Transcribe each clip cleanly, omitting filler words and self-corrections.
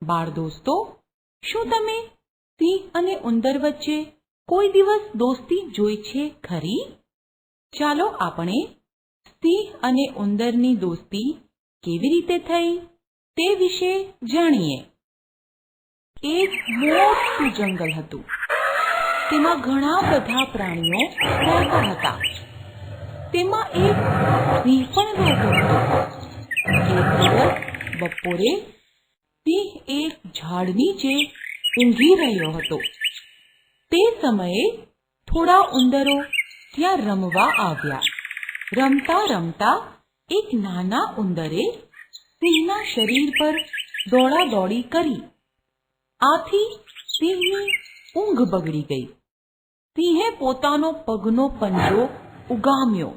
બાળ દોસ્તો, શું તમે સિંહ અને ઉંદર વચ્ચે કોઈ દિવસ દોસ્તી જોઈ છે ખરી? ચાલો આપણે સિંહ અને ઉંદરની દોસ્તી કેવી રીતે થઈ તે વિશે જાણીએ. એક મોટું જંગલ હતું. તેમાં ઘણા બધા પ્રાણીઓ રહેતા હતા. તેમાં એક સિંહ પણ રહેતો હતો. એક દિવસ બપોરે સિંહ એક ઝાડ નીચે ઊંઘી રહ્યો હતો. તે સમયે થોડા ઉંદરો ત્યાં રમવા આવ્યા. રમતા રમતા એક નાના ઉંદરે સિંહના શરીર પર દોડાદોડી કરી. આથી સિંહની ઊંઘ બગડી ગઈ. સિંહે પોતાનો પગનો પંજો ઉગામ્યો.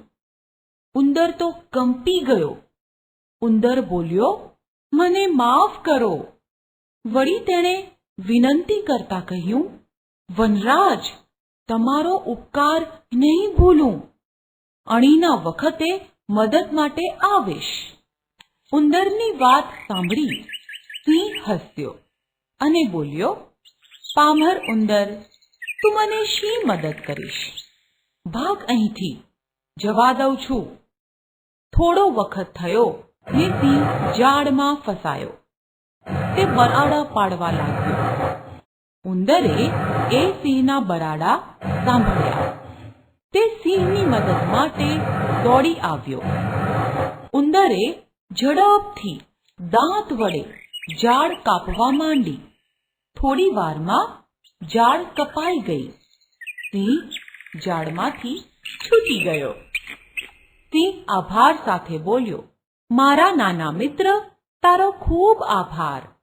ઉંદર તો કંપી ગયો. ઉંદર બોલ્યો, "મને માફ કરો." વળી તેણે વિનંતી કરતા કહ્યું, "વનરાજ, તમારો ઉપકાર નહીં ભૂલું. અણીના વખતે મદદ માટે આવીશ." ઉંદરની વાત સાંભળી સિંહ હસ્યો અને બોલ્યો, "પામર ઉંદર, તું મને શી મદદ કરીશ? ભાગ અહીંથી, જવા દઉં છું." થોડો વખત થયો ને સિંહ ઝાડમાં ફસાયો. તે બરાડા પાડવા લાગ્યો. ઉંદરે એ સિંહના બરાડા સાંભળ્યા. તે સિંહની મદદ માટે દોડી આવ્યો. ઉંદરે ઝડપથી દાંત વડે ઝાડ કાપવા માંડી. થોડી વારમાં ઝાડ કપાઈ ગઈ. સિંહ ઝાડમાંથી છૂટી ગયો. સિંહ આભાર સાથે બોલ્યો, "મારા નાના મિત્ર, તારો ખૂબ આભાર.